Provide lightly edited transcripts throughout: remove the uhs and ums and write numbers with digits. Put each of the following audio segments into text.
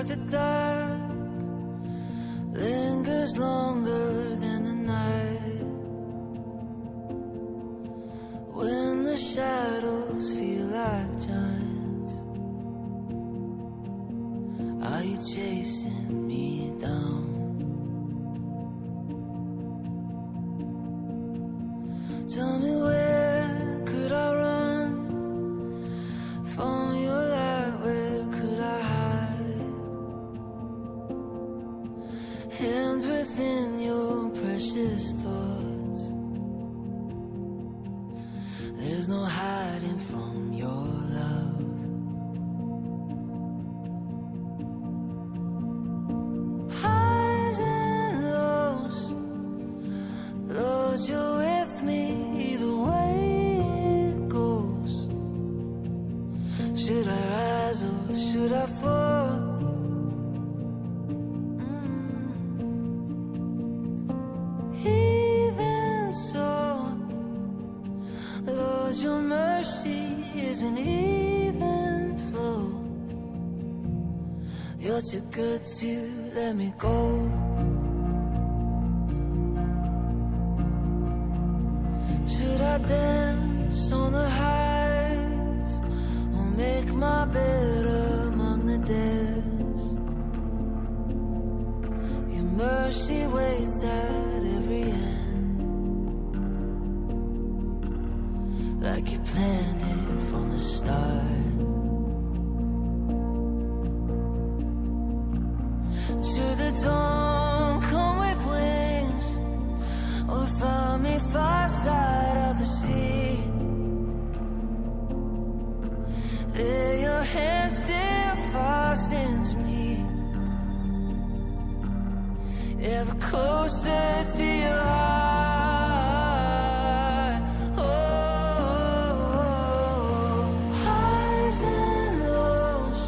the dark lingers longer than the night, when the shadows feel like giants, are you chasing me down? Tell me, where could I run from your light? Where could I hide? Hands within your precious thoughts. There's no hiding from your love. Highs and lows, Lord, you're with me. Either way it goes. Should I rise or should I fall? Even so, Lord, your mercy is an even flow. You're too good to let me go. Should I dance on the heights or make my bed among the dead? Your mercy waits at every end, like you planned it from the start. Should the dawn come with wings or find me far side of the sea, there your hand still fastens me, ever closer to your heart. Oh, highs and lows,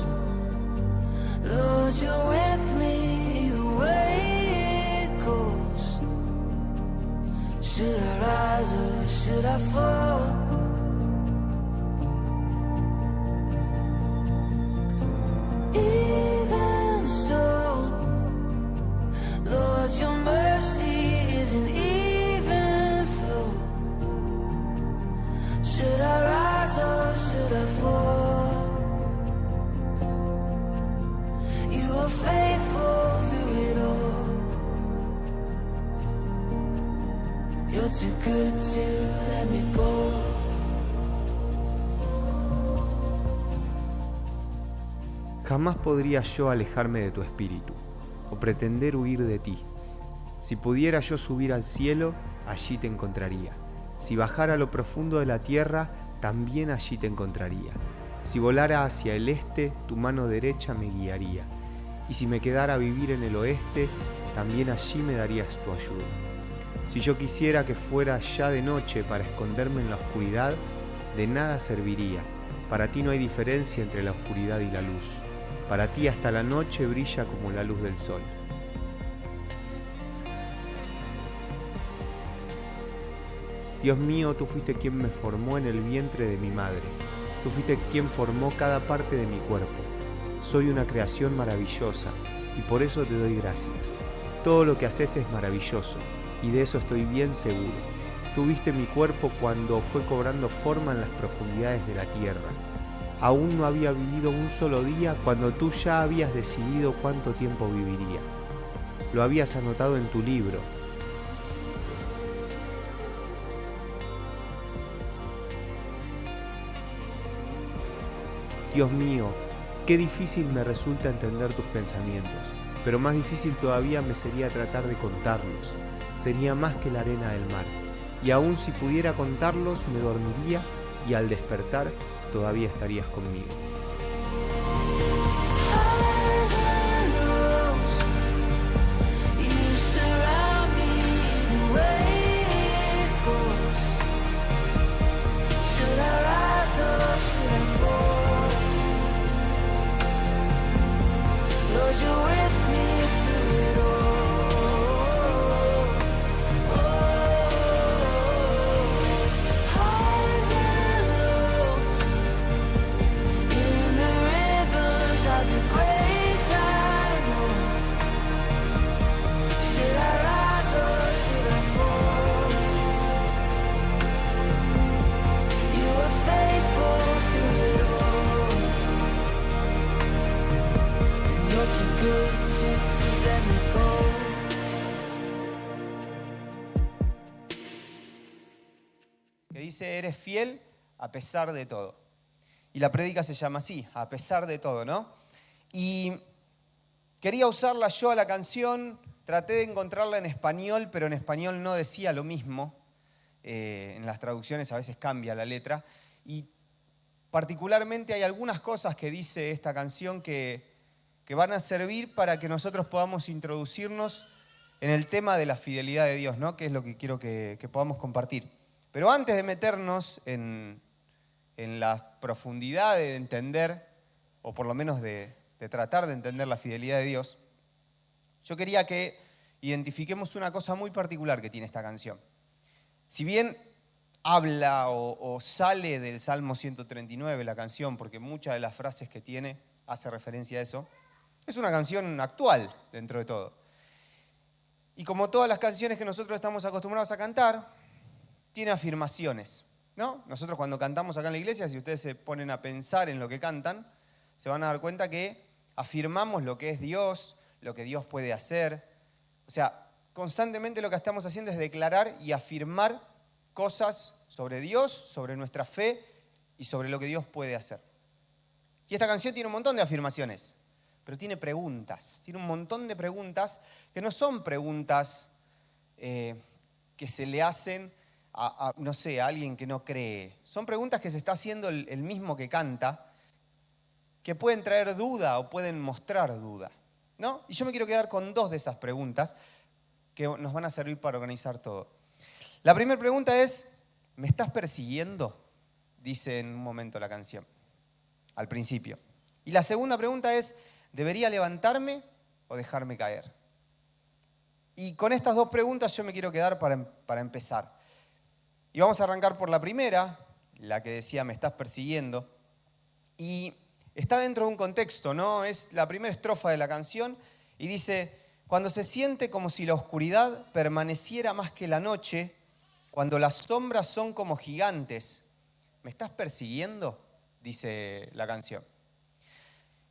Lord, you're with me the way it goes. Should I rise or should I fall? Even so, Lord, your mercy is an even flow. Should I rise or should I fall? You are faithful through it all. You're too good to let me go. Jamás podría yo alejarme de tu espíritu, o pretender huir de ti. Si pudiera yo subir al cielo, allí te encontraría. Si bajara a lo profundo de la tierra, también allí te encontraría. Si volara hacia el este, tu mano derecha me guiaría. Y si me quedara a vivir en el oeste, también allí me darías tu ayuda. Si yo quisiera que fuera ya de noche para esconderme en la oscuridad, de nada serviría. Para ti no hay diferencia entre la oscuridad y la luz. Para ti hasta la noche brilla como la luz del sol. Dios mío, tú fuiste quien me formó en el vientre de mi madre. Tú fuiste quien formó cada parte de mi cuerpo. Soy una creación maravillosa y por eso te doy gracias. Todo lo que haces es maravilloso y de eso estoy bien seguro. Tú viste mi cuerpo cuando fue cobrando forma en las profundidades de la tierra. Aún no había vivido un solo día cuando tú ya habías decidido cuánto tiempo viviría. Lo habías anotado en tu libro. Dios mío, qué difícil me resulta entender tus pensamientos, pero más difícil todavía me sería tratar de contarlos. Sería más que la arena del mar, y aún si pudiera contarlos me dormiría y al despertar todavía estarías conmigo. Grace good to let me go. Que dice, eres fiel a pesar de todo. Y la prédica se llama así, a pesar de todo, ¿no? Y quería usarla yo a la canción, traté de encontrarla en español, pero en español no decía lo mismo. En las traducciones a veces cambia la letra. Y particularmente hay algunas cosas que dice esta canción que van a servir para que nosotros podamos introducirnos en el tema de la fidelidad de Dios, ¿no? Que es lo que quiero que podamos compartir. Pero antes de meternos en la profundidad de entender, o por lo menos de tratar de entender la fidelidad de Dios, yo quería que identifiquemos una cosa muy particular que tiene esta canción. Si bien habla o sale del Salmo 139 la canción, porque muchas de las frases que tiene hace referencia a eso, es una canción actual dentro de todo. Y como todas las canciones que nosotros estamos acostumbrados a cantar, tiene afirmaciones, ¿no? Nosotros cuando cantamos acá en la iglesia, si ustedes se ponen a pensar en lo que cantan, se van a dar cuenta que afirmamos lo que es Dios, lo que Dios puede hacer. O sea, constantemente lo que estamos haciendo es declarar y afirmar cosas sobre Dios, sobre nuestra fe y sobre lo que Dios puede hacer. Y esta canción tiene un montón de afirmaciones, pero tiene preguntas, tiene un montón de preguntas que no son preguntas que se le hacen no sé, a alguien que no cree. Son preguntas que se está haciendo el mismo que canta, que pueden traer duda o pueden mostrar duda, ¿no? Y yo me quiero quedar con dos de esas preguntas que nos van a servir para organizar todo. La primera pregunta es, ¿me estás persiguiendo? Dice en un momento la canción, al principio. Y la segunda pregunta es, ¿debería levantarme o dejarme caer? Y con estas dos preguntas yo me quiero quedar para empezar. Y vamos a arrancar por la primera, la que decía, me estás persiguiendo. Y está dentro de un contexto, ¿no? Es la primera estrofa de la canción y dice, cuando se siente como si la oscuridad permaneciera más que la noche, cuando las sombras son como gigantes, ¿me estás persiguiendo? Dice la canción.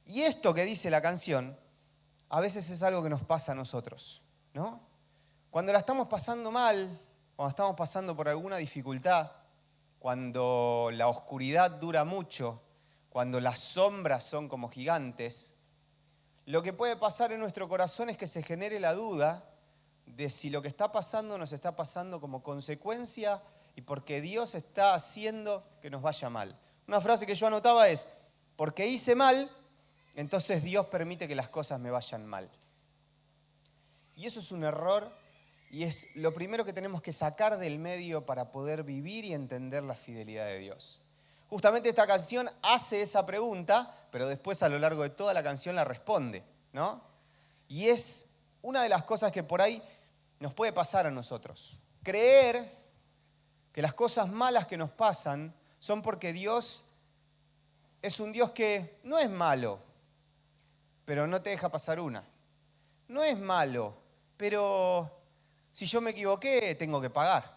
Y esto que dice la canción, a veces es algo que nos pasa a nosotros, ¿no? Cuando la estamos pasando mal, cuando estamos pasando por alguna dificultad, cuando la oscuridad dura mucho, cuando las sombras son como gigantes, lo que puede pasar en nuestro corazón es que se genere la duda de si lo que está pasando nos está pasando como consecuencia y porque Dios está haciendo que nos vaya mal. Una frase que yo anotaba es, porque hice mal, entonces Dios permite que las cosas me vayan mal. Y eso es un error. Y es lo primero que tenemos que sacar del medio para poder vivir y entender la fidelidad de Dios. Justamente esta canción hace esa pregunta, pero después a lo largo de toda la canción la responde, ¿no? Y es una de las cosas que por ahí nos puede pasar a nosotros. Creer que las cosas malas que nos pasan son porque Dios es un Dios que no es malo, pero no te deja pasar una. No es malo, pero si yo me equivoqué, tengo que pagar.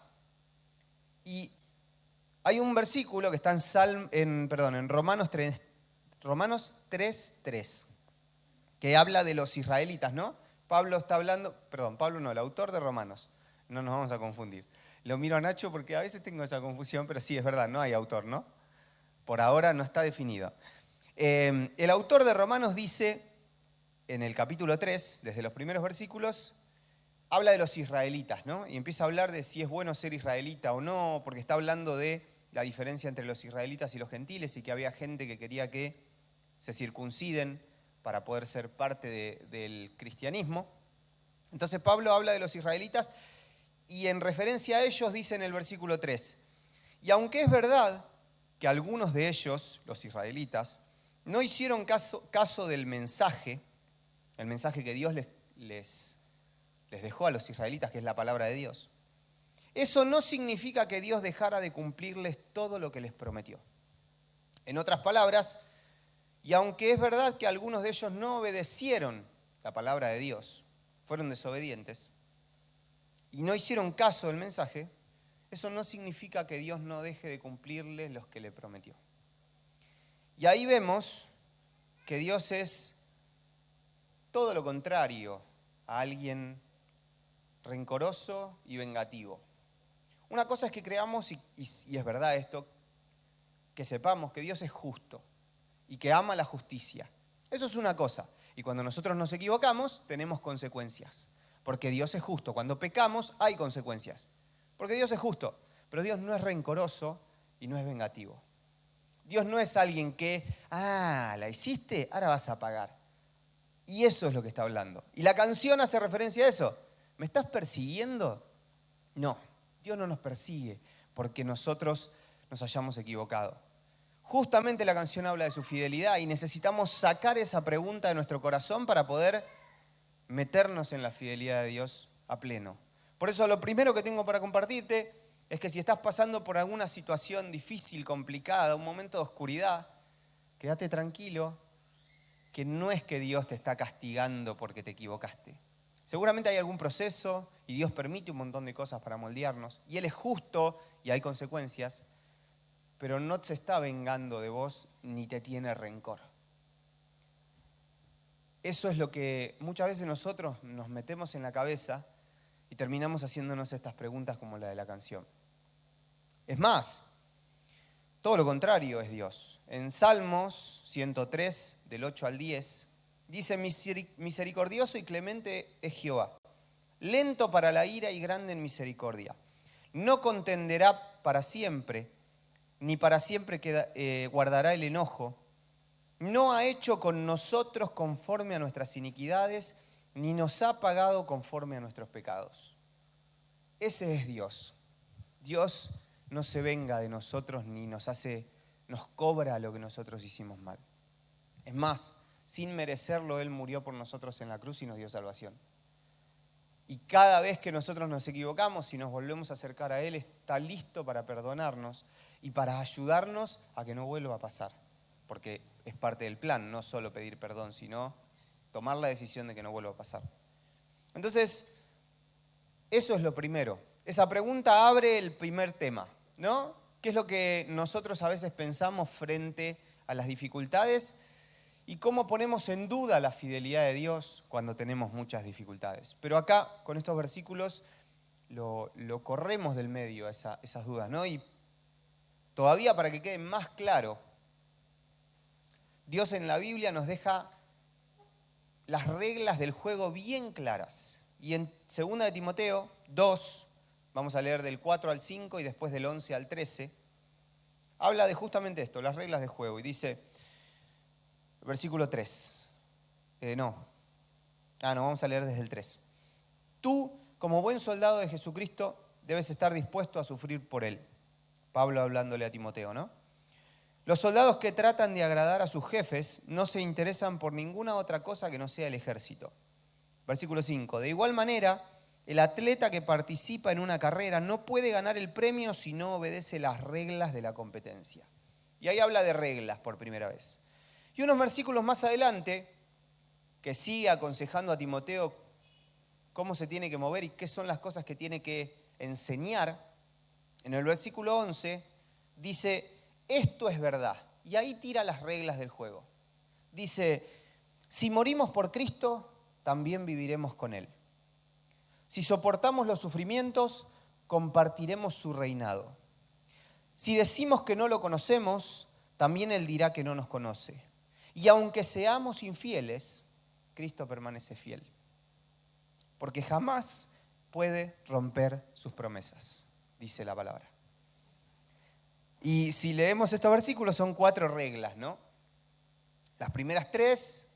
Y hay un versículo que está en Romanos 3:3, que habla de los israelitas, ¿no? Pablo está hablando, Pablo no, el autor de Romanos, no nos vamos a confundir. Lo miro a Nacho porque a veces tengo esa confusión, pero sí, es verdad, no hay autor, ¿no? Por ahora no está definido. El autor de Romanos dice, en el capítulo 3, desde los primeros versículos, habla de los israelitas, ¿no? Y empieza a hablar de si es bueno ser israelita o no, porque está hablando de la diferencia entre los israelitas y los gentiles y que había gente que quería que se circunciden para poder ser parte del cristianismo. Entonces Pablo habla de los israelitas y en referencia a ellos dice en el versículo 3, y aunque es verdad que algunos de ellos, los israelitas, no hicieron caso del mensaje, el mensaje que Dios les dejó a los israelitas, que es la palabra de Dios, eso no significa que Dios dejara de cumplirles todo lo que les prometió. En otras palabras, y aunque es verdad que algunos de ellos no obedecieron la palabra de Dios, fueron desobedientes y no hicieron caso del mensaje, eso no significa que Dios no deje de cumplirles los que le prometió. Y ahí vemos que Dios es todo lo contrario a alguien rencoroso y vengativo. Una cosa es que creamos, y es verdad esto, que sepamos que Dios es justo y que ama la justicia. Eso es una cosa. Y cuando nosotros nos equivocamos, tenemos consecuencias. Porque Dios es justo. Cuando pecamos, hay consecuencias. Porque Dios es justo. Pero Dios no es rencoroso y no es vengativo. Dios no es alguien que, la hiciste, ahora vas a pagar. Y eso es lo que está hablando. Y la canción hace referencia a eso. ¿Me estás persiguiendo? No, Dios no nos persigue porque nosotros nos hayamos equivocado. Justamente la canción habla de su fidelidad y necesitamos sacar esa pregunta de nuestro corazón para poder meternos en la fidelidad de Dios a pleno. Por eso lo primero que tengo para compartirte es que si estás pasando por alguna situación difícil, complicada, un momento de oscuridad, quédate tranquilo, que no es que Dios te está castigando porque te equivocaste. Seguramente hay algún proceso y Dios permite un montón de cosas para moldearnos y Él es justo y hay consecuencias, pero no se está vengando de vos ni te tiene rencor. Eso es lo que muchas veces nosotros nos metemos en la cabeza y terminamos haciéndonos estas preguntas como la de la canción. Es más, todo lo contrario es Dios. En Salmos 103, del 8 al 10, dice: misericordioso y clemente es Jehová, lento para la ira y grande en misericordia. No contenderá para siempre, ni para siempre guardará el enojo. No ha hecho con nosotros conforme a nuestras iniquidades, ni nos ha pagado conforme a nuestros pecados. Ese es Dios. Dios no se venga de nosotros ni nos cobra lo que nosotros hicimos mal. Es más, sin merecerlo, Él murió por nosotros en la cruz y nos dio salvación. Y cada vez que nosotros nos equivocamos y nos volvemos a acercar a Él, está listo para perdonarnos y para ayudarnos a que no vuelva a pasar. Porque es parte del plan, no solo pedir perdón, sino tomar la decisión de que no vuelva a pasar. Entonces, eso es lo primero. Esa pregunta abre el primer tema, ¿no? ¿Qué es lo que nosotros a veces pensamos frente a las dificultades? Y cómo ponemos en duda la fidelidad de Dios cuando tenemos muchas dificultades. Pero acá, con estos versículos, lo corremos del medio esas dudas, ¿no? Y todavía para que quede más claro, Dios en la Biblia nos deja las reglas del juego bien claras. Y en 2 de Timoteo 2, vamos a leer del 4 al 5 y después del 11 al 13, habla de justamente esto, las reglas del juego. Y dice, versículo 3, vamos a leer desde el 3. Tú, como buen soldado de Jesucristo, debes estar dispuesto a sufrir por Él. Pablo hablándole a Timoteo, ¿no? Los soldados que tratan de agradar a sus jefes no se interesan por ninguna otra cosa que no sea el ejército. Versículo 5. De igual manera, el atleta que participa en una carrera no puede ganar el premio si no obedece las reglas de la competencia. Y ahí habla de reglas por primera vez. Y unos versículos más adelante, que sigue aconsejando a Timoteo cómo se tiene que mover y qué son las cosas que tiene que enseñar, en el versículo 11 dice, esto es verdad. Y ahí tira las reglas del juego. Dice, si morimos por Cristo, también viviremos con Él. Si soportamos los sufrimientos, compartiremos su reinado. Si decimos que no lo conocemos, también Él dirá que no nos conoce. Y aunque seamos infieles, Cristo permanece fiel. Porque jamás puede romper sus promesas, dice la palabra. Y si leemos estos versículos, son 4 reglas, ¿no? Las primeras 3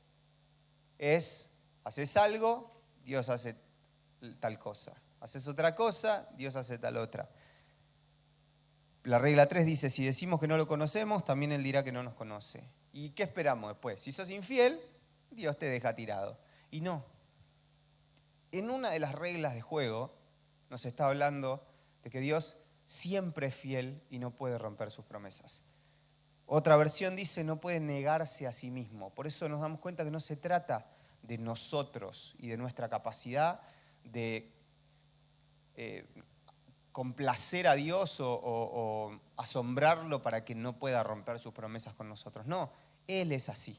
es, haces algo, Dios hace tal cosa. Haces otra cosa, Dios hace tal otra. La regla 3 dice, si decimos que no lo conocemos, también Él dirá que no nos conoce. ¿Y qué esperamos después? Si sos infiel, Dios te deja tirado. Y no. En una de las reglas de juego nos está hablando de que Dios siempre es fiel y no puede romper sus promesas. Otra versión dice, no puede negarse a sí mismo. Por eso nos damos cuenta que no se trata de nosotros y de nuestra capacidad de complacer a Dios o asombrarlo para que no pueda romper sus promesas con nosotros. No, Él es así.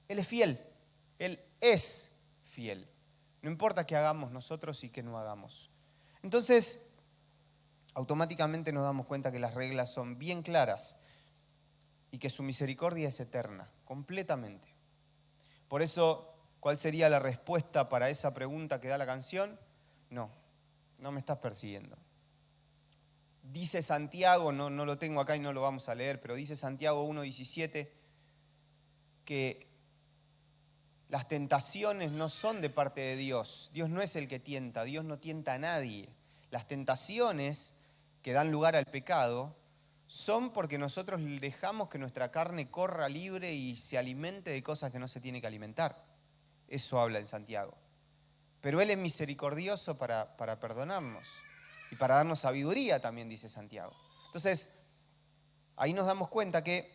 Él es fiel. Él es fiel. No importa qué hagamos nosotros y qué no hagamos. Entonces, automáticamente nos damos cuenta que las reglas son bien claras y que su misericordia es eterna, completamente. Por eso, ¿cuál sería la respuesta para esa pregunta que da la canción? No me estás persiguiendo. Dice Santiago, no lo tengo acá y no lo vamos a leer, pero dice Santiago 1:17 que las tentaciones no son de parte de Dios. Dios no es el que tienta, Dios no tienta a nadie. Las tentaciones que dan lugar al pecado son porque nosotros dejamos que nuestra carne corra libre y se alimente de cosas que no se tiene que alimentar. Eso habla en Santiago. Pero Él es misericordioso para perdonarnos y para darnos sabiduría también, dice Santiago. Entonces, ahí nos damos cuenta que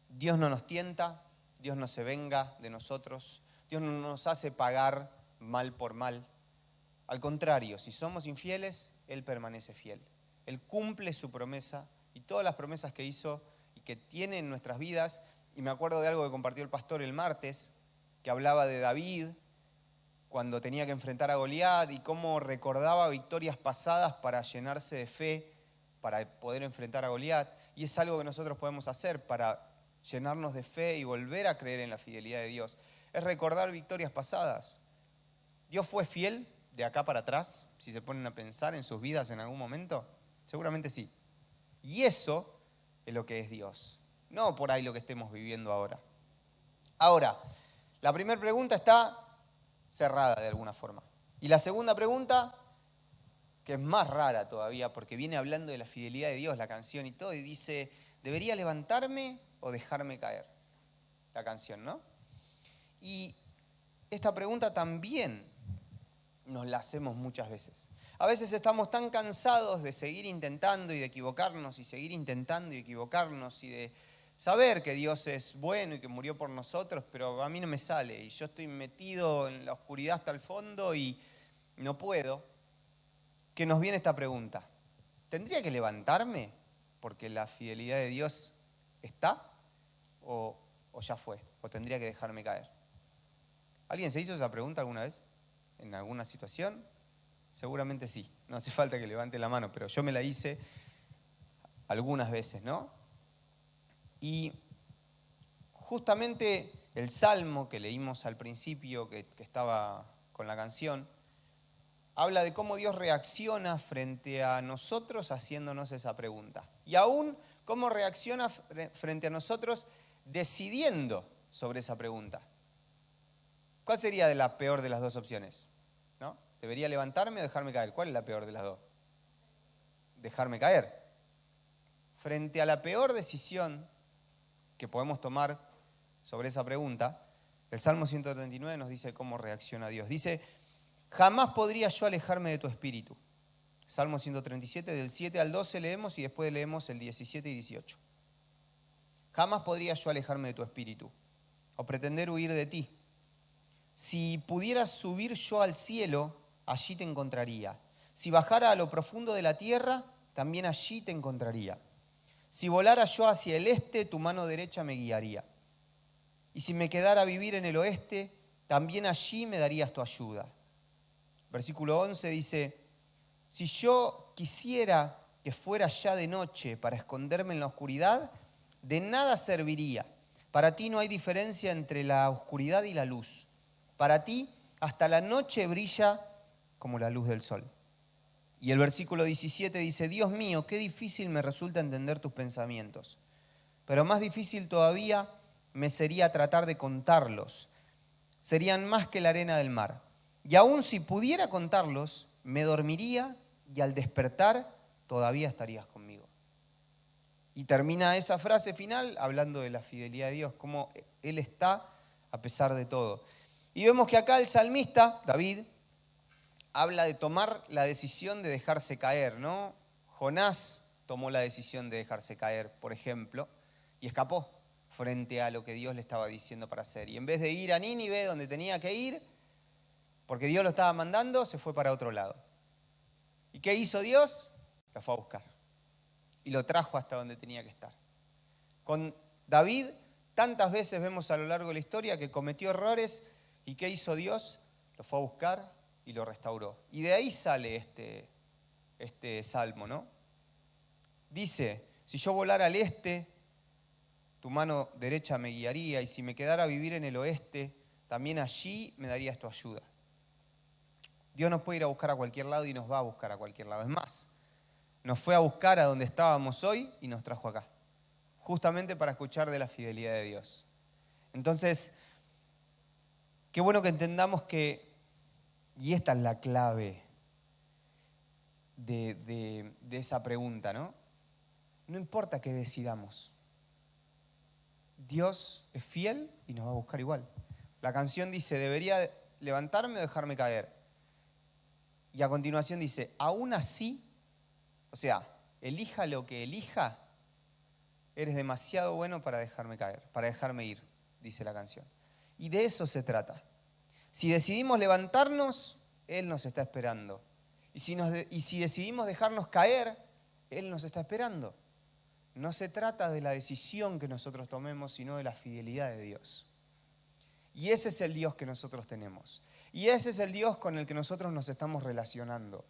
Dios no nos tienta, Dios no se venga de nosotros, Dios no nos hace pagar mal por mal. Al contrario, si somos infieles, Él permanece fiel. Él cumple su promesa y todas las promesas que hizo y que tiene en nuestras vidas. Y me acuerdo de algo que compartió el pastor el martes, que hablaba de David cuando tenía que enfrentar a Goliat y cómo recordaba victorias pasadas para llenarse de fe, para poder enfrentar a Goliat. Y es algo que nosotros podemos hacer para llenarnos de fe y volver a creer en la fidelidad de Dios. Es recordar victorias pasadas. ¿Dios fue fiel de acá para atrás? Si se ponen a pensar en sus vidas en algún momento, seguramente sí. Y eso es lo que es Dios, no por ahí lo que estemos viviendo ahora. Ahora, la primera pregunta está cerrada de alguna forma. Y la segunda pregunta, que es más rara todavía, porque viene hablando de la fidelidad de Dios, la canción y todo, y dice, ¿debería levantarme o dejarme caer? La canción, ¿no? Y esta pregunta también nos la hacemos muchas veces. A veces estamos tan cansados de seguir intentando y de equivocarnos y seguir intentando y equivocarnos y de saber que Dios es bueno y que murió por nosotros, pero a mí no me sale y yo estoy metido en la oscuridad hasta el fondo y no puedo, que nos viene esta pregunta. ¿Tendría que levantarme porque la fidelidad de Dios está o ya fue? ¿O tendría que dejarme caer? ¿Alguien se hizo esa pregunta alguna vez? ¿En alguna situación? Seguramente sí. No hace falta que levante la mano, pero yo me la hice algunas veces, ¿no? Y justamente el salmo que leímos al principio, que estaba con la canción, habla de cómo Dios reacciona frente a nosotros haciéndonos esa pregunta. Y aún cómo reacciona frente a nosotros decidiendo sobre esa pregunta. ¿Cuál sería la peor de las dos opciones? ¿No? ¿Debería levantarme o dejarme caer? ¿Cuál es la peor de las dos? Dejarme caer. Frente a la peor decisión que podemos tomar sobre esa pregunta, el Salmo 139 nos dice cómo reacciona Dios. Dice, jamás podría yo alejarme de tu espíritu. Salmo 137, del 7 al 12 leemos y después leemos el 17 y 18. Jamás podría yo alejarme de tu espíritu o pretender huir de ti. Si pudiera subir yo al cielo, allí te encontraría. Si bajara a lo profundo de la tierra, también allí te encontraría. Si volara yo hacia el este, tu mano derecha me guiaría. Y si me quedara a vivir en el oeste, también allí me darías tu ayuda. Versículo 11 dice, si yo quisiera que fuera ya de noche para esconderme en la oscuridad, de nada serviría. Para ti no hay diferencia entre la oscuridad y la luz. Para ti hasta la noche brilla como la luz del sol. Y el versículo 17 dice, Dios mío, qué difícil me resulta entender tus pensamientos. Pero más difícil todavía me sería tratar de contarlos. Serían más que la arena del mar. Y aun si pudiera contarlos, me dormiría y al despertar todavía estarías conmigo. Y termina esa frase final hablando de la fidelidad de Dios, cómo Él está a pesar de todo. Y vemos que acá el salmista, David, habla de tomar la decisión de dejarse caer, ¿no? Jonás tomó la decisión de dejarse caer, por ejemplo, y escapó frente a lo que Dios le estaba diciendo para hacer. Y en vez de ir a Nínive, donde tenía que ir, porque Dios lo estaba mandando, se fue para otro lado. ¿Y qué hizo Dios? Lo fue a buscar. Y lo trajo hasta donde tenía que estar. Con David, tantas veces vemos a lo largo de la historia que cometió errores ¿Y qué hizo Dios? Lo fue a buscar y lo restauró. Y de ahí sale este salmo, ¿no? Dice, si yo volara al este, tu mano derecha me guiaría, y si me quedara a vivir en el oeste, también allí me darías tu ayuda. Dios nos puede ir a buscar a cualquier lado y nos va a buscar a cualquier lado. Es más, nos fue a buscar a donde estábamos hoy y nos trajo acá, justamente para escuchar de la fidelidad de Dios. Entonces, qué bueno que entendamos que, y esta es la clave de esa pregunta, ¿no? No importa qué decidamos, Dios es fiel y nos va a buscar igual. La canción dice, debería levantarme o dejarme caer. Y a continuación dice, aún así, o sea, elija lo que elija, eres demasiado bueno para dejarme caer, para dejarme ir, dice la canción. Y de eso se trata. Si decidimos levantarnos, Él nos está esperando. Y si decidimos dejarnos caer, Él nos está esperando. No se trata de la decisión que nosotros tomemos, sino de la fidelidad de Dios. Y ese es el Dios que nosotros tenemos. Y ese es el Dios con el que nosotros nos estamos relacionando.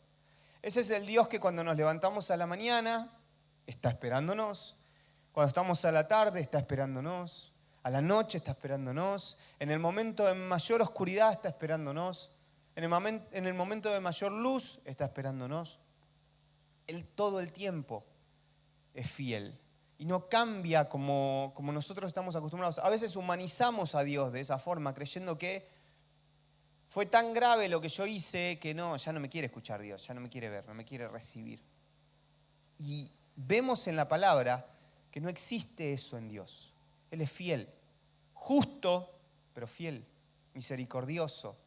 Ese es el Dios que cuando nos levantamos a la mañana, está esperándonos. Cuando estamos a la tarde, está esperándonos. A la noche está esperándonos. En el momento de mayor oscuridad está esperándonos. En el momento de mayor luz está esperándonos. Él todo el tiempo es fiel y no cambia como nosotros estamos acostumbrados. A veces humanizamos a Dios de esa forma, creyendo que fue tan grave lo que yo hice que no, ya no me quiere escuchar Dios, ya no me quiere ver, no me quiere recibir. Y vemos en la palabra que no existe eso en Dios. Él es fiel, justo, pero fiel, misericordioso.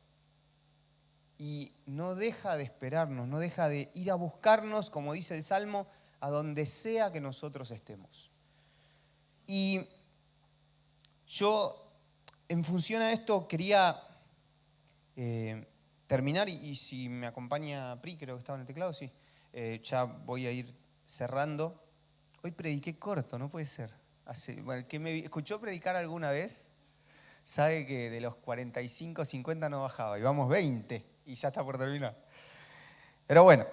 Y no deja de esperarnos, no deja de ir a buscarnos, como dice el Salmo, a donde sea que nosotros estemos. Y yo, en función a esto, quería terminar, y si me acompaña Pri, creo que estaba en el teclado, sí, ya voy a ir cerrando. Hoy prediqué corto, no puede ser. Bueno, el que me escuchó predicar alguna vez sabe que de los 45, 50 no bajaba, y vamos 20, y ya está por terminar. Pero bueno,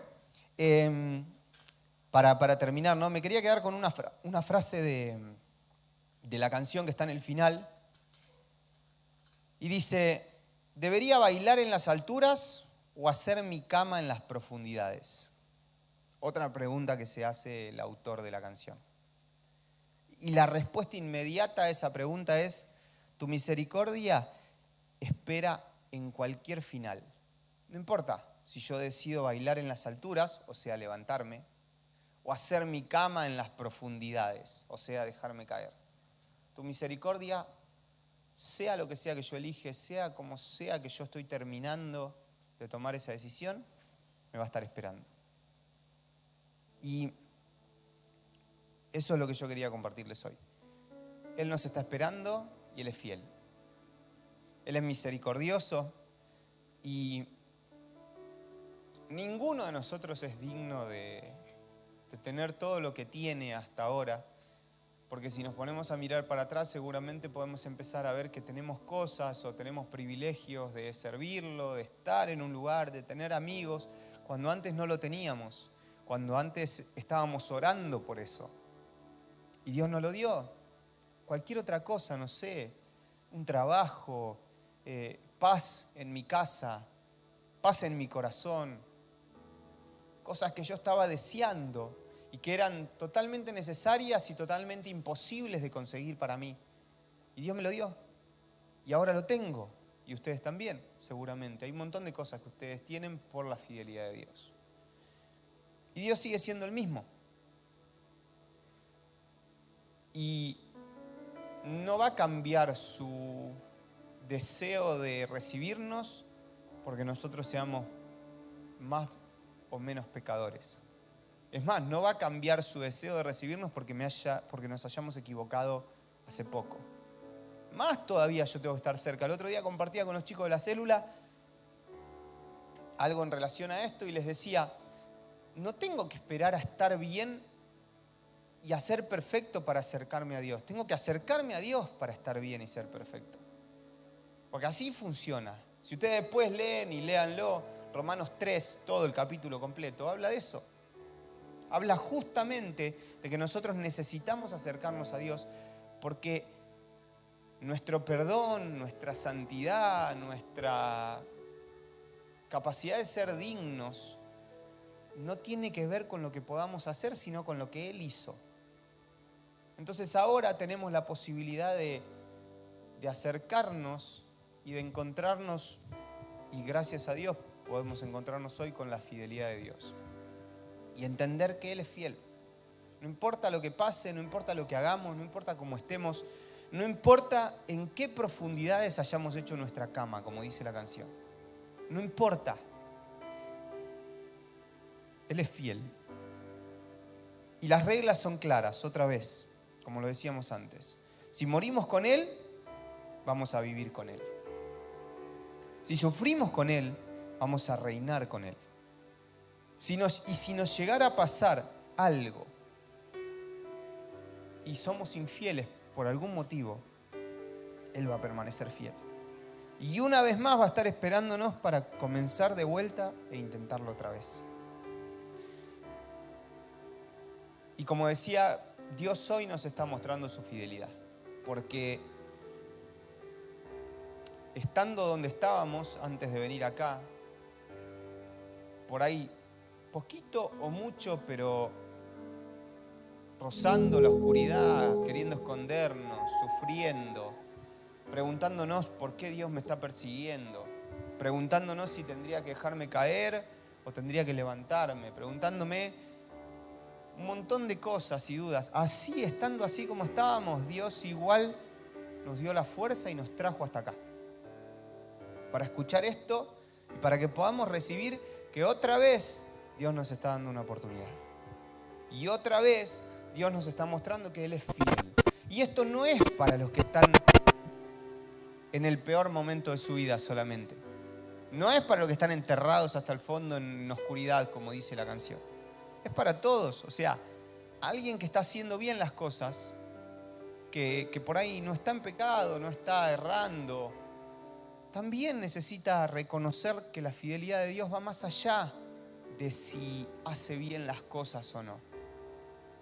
para terminar, ¿no? Me quería quedar con una frase de la canción que está en el final. Y dice, ¿debería bailar en las alturas o hacer mi cama en las profundidades? Otra pregunta que se hace el autor de la canción. Y la respuesta inmediata a esa pregunta es, tu misericordia espera en cualquier final. No importa si yo decido bailar en las alturas, o sea, levantarme, o hacer mi cama en las profundidades, o sea, dejarme caer. Tu misericordia, sea lo que sea que yo elige, sea como sea que yo estoy terminando de tomar esa decisión, me va a estar esperando. Y eso es lo que yo quería compartirles hoy. Él nos está esperando y Él es fiel. Él es misericordioso y ninguno de nosotros es digno de tener todo lo que tiene hasta ahora, porque si nos ponemos a mirar para atrás seguramente podemos empezar a ver que tenemos cosas o tenemos privilegios de servirlo, de estar en un lugar, de tener amigos, cuando antes no lo teníamos, cuando antes estábamos orando por eso. Y Dios nos lo dio. Cualquier otra cosa, no sé, un trabajo, paz en mi casa, paz en mi corazón, cosas que yo estaba deseando y que eran totalmente necesarias y totalmente imposibles de conseguir para mí. Y Dios me lo dio. Y ahora lo tengo. Y ustedes también, seguramente. Hay un montón de cosas que ustedes tienen por la fidelidad de Dios. Y Dios sigue siendo el mismo. Y no va a cambiar su deseo de recibirnos porque nosotros seamos más o menos pecadores. Es más, no va a cambiar su deseo de recibirnos porque nos hayamos equivocado hace poco. Más todavía yo tengo que estar cerca. El otro día compartía con los chicos de la célula algo en relación a esto y les decía, no tengo que esperar a estar bien y a ser perfecto para acercarme a Dios. Tengo que acercarme a Dios para estar bien y ser perfecto. Porque así funciona. Si ustedes después leen y léanlo, Romanos 3, todo el capítulo completo, habla de eso. Habla justamente de que nosotros necesitamos acercarnos a Dios porque nuestro perdón, nuestra santidad, nuestra capacidad de ser dignos no tiene que ver con lo que podamos hacer, sino con lo que Él hizo. Entonces ahora tenemos la posibilidad de acercarnos y de encontrarnos, y gracias a Dios podemos encontrarnos hoy con la fidelidad de Dios. Y entender que Él es fiel. No importa lo que pase, no importa lo que hagamos, no importa cómo estemos, no importa en qué profundidades hayamos hecho nuestra cama, como dice la canción. No importa. Él es fiel. Y las reglas son claras, otra vez, como lo decíamos antes. Si morimos con Él, vamos a vivir con Él. Si sufrimos con Él, vamos a reinar con Él. Si nos llegara a pasar algo y somos infieles por algún motivo, Él va a permanecer fiel. Y una vez más va a estar esperándonos para comenzar de vuelta e intentarlo otra vez. Y como decía, Dios hoy nos está mostrando su fidelidad. Porque estando donde estábamos antes de venir acá, por ahí, poquito o mucho, pero rozando la oscuridad, queriendo escondernos, sufriendo, preguntándonos por qué Dios me está persiguiendo, preguntándonos si tendría que dejarme caer o tendría que levantarme, preguntándome un montón de cosas y dudas. Así, estando así como estábamos, Dios igual nos dio la fuerza y nos trajo hasta acá. Para escuchar esto y para que podamos recibir que otra vez Dios nos está dando una oportunidad. Y otra vez Dios nos está mostrando que Él es fiel. Y esto no es para los que están en el peor momento de su vida solamente. No es para los que están enterrados hasta el fondo en oscuridad, como dice la canción. Es para todos. O sea, alguien que está haciendo bien las cosas, que por ahí no está en pecado, no está errando, también necesita reconocer que la fidelidad de Dios va más allá de si hace bien las cosas o no.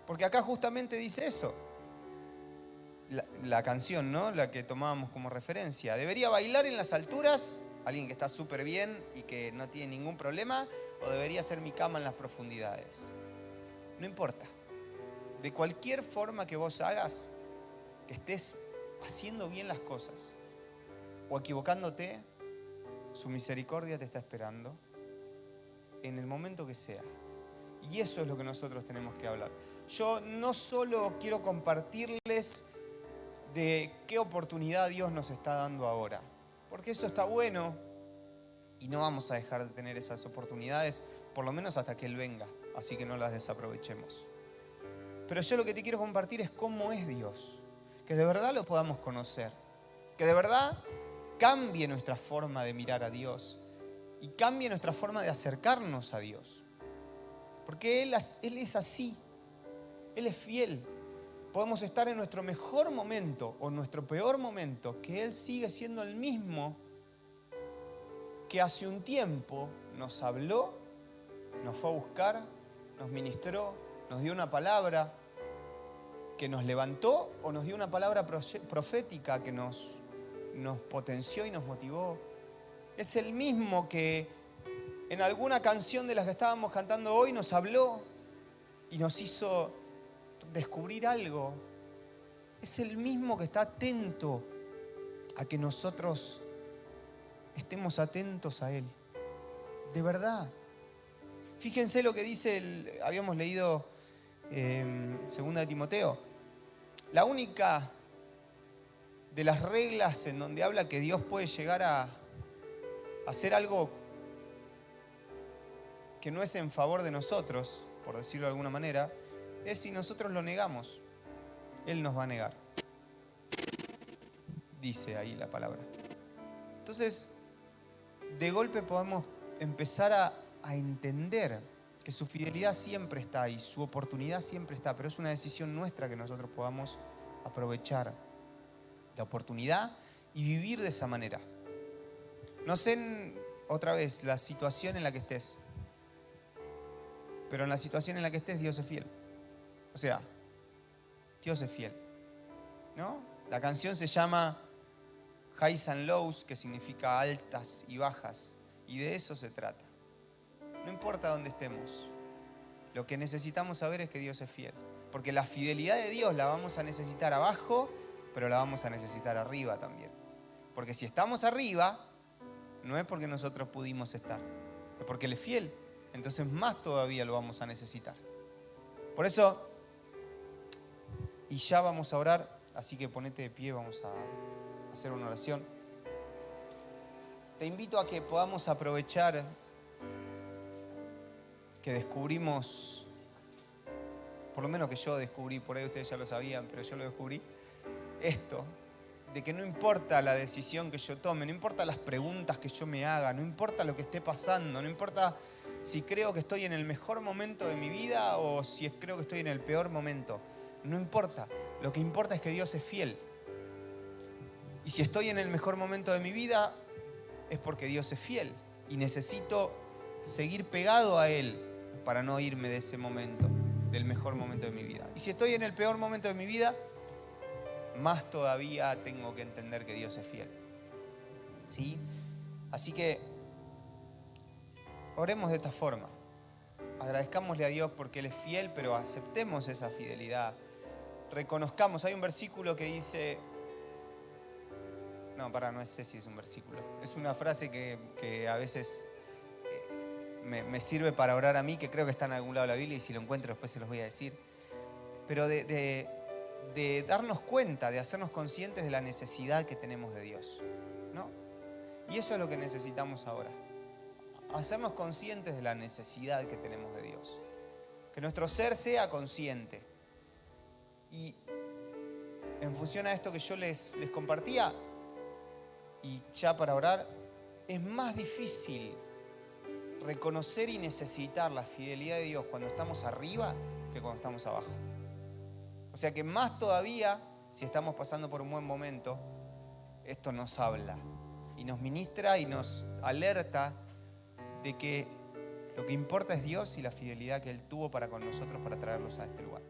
Porque acá justamente dice eso. La canción, ¿no? La que tomábamos como referencia. ¿Debería bailar en las alturas? Alguien que está súper bien y que no tiene ningún problema. ¿O debería ser mi cama en las profundidades? No importa. De cualquier forma que vos hagas, que estés haciendo bien las cosas o equivocándote, su misericordia te está esperando en el momento que sea. Y eso es lo que nosotros tenemos que hablar. Yo no solo quiero compartirles de qué oportunidad Dios nos está dando ahora, porque eso está bueno y no vamos a dejar de tener esas oportunidades, por lo menos hasta que Él venga, así que no las desaprovechemos. Pero yo lo que te quiero compartir es cómo es Dios, que de verdad lo podamos conocer, que de verdad cambie nuestra forma de mirar a Dios y cambie nuestra forma de acercarnos a Dios. Porque Él es así, Él es fiel. Podemos estar en nuestro mejor momento o en nuestro peor momento, que Él sigue siendo el mismo que hace un tiempo nos habló, nos fue a buscar, nos ministró, nos dio una palabra que nos levantó o nos dio una palabra profética que nos potenció y nos motivó. Es el mismo que en alguna canción de las que estábamos cantando hoy nos habló y nos hizo descubrir algo. Es el mismo que está atento a que nosotros estemos atentos a Él. De verdad. Fíjense lo que dice, habíamos leído segunda de Timoteo. La única de las reglas en donde habla que Dios puede llegar a hacer algo que no es en favor de nosotros, por decirlo de alguna manera, es si nosotros lo negamos. Él nos va a negar. Dice ahí la palabra. Entonces, de golpe podemos empezar a entender que su fidelidad siempre está y su oportunidad siempre está, pero es una decisión nuestra que nosotros podamos aprovechar la oportunidad y vivir de esa manera. No sé otra vez la situación en la que estés, pero en la situación en la que estés Dios es fiel. O sea, Dios es fiel, ¿no? La canción se llama Highs and Lows, que significa altas y bajas, y de eso se trata. No importa dónde estemos, lo que necesitamos saber es que Dios es fiel, porque la fidelidad de Dios la vamos a necesitar abajo, pero la vamos a necesitar arriba también. Porque si estamos arriba, no es porque nosotros pudimos estar, es porque Él es fiel. Entonces más todavía lo vamos a necesitar. Por eso, y ya vamos a orar, así que ponete de pie, vamos a hacer una oración. Te invito a que podamos aprovechar que descubrimos, por lo menos que yo descubrí, por ahí ustedes ya lo sabían, pero yo lo descubrí, esto, de que no importa la decisión que yo tome, no importa las preguntas que yo me haga, no importa lo que esté pasando, no importa si creo que estoy en el mejor momento de mi vida o si creo que estoy en el peor momento, no importa. Lo que importa es que Dios es fiel. Y si estoy en el mejor momento de mi vida, es porque Dios es fiel. Y necesito seguir pegado a Él para no irme de ese momento, del mejor momento de mi vida. Y si estoy en el peor momento de mi vida, más todavía tengo que entender que Dios es fiel. ¿Sí? Así que oremos de esta forma. Agradezcámosle a Dios porque Él es fiel, pero aceptemos esa fidelidad. Reconozcamos, hay un versículo que dice... No sé si es un versículo. Es una frase que a veces me sirve para orar a mí, que creo que está en algún lado de la Biblia y si lo encuentro después se los voy a decir. Pero de darnos cuenta, de hacernos conscientes de la necesidad que tenemos de Dios, ¿no? Y eso es lo que necesitamos ahora. Hacernos conscientes de la necesidad que tenemos de Dios. Que nuestro ser sea consciente. Y en función a esto que yo les compartía, y ya para orar, es más difícil reconocer y necesitar la fidelidad de Dios cuando estamos arriba que cuando estamos abajo. O sea que más todavía, si estamos pasando por un buen momento, esto nos habla y nos ministra y nos alerta de que lo que importa es Dios y la fidelidad que Él tuvo para con nosotros para traerlos a este lugar.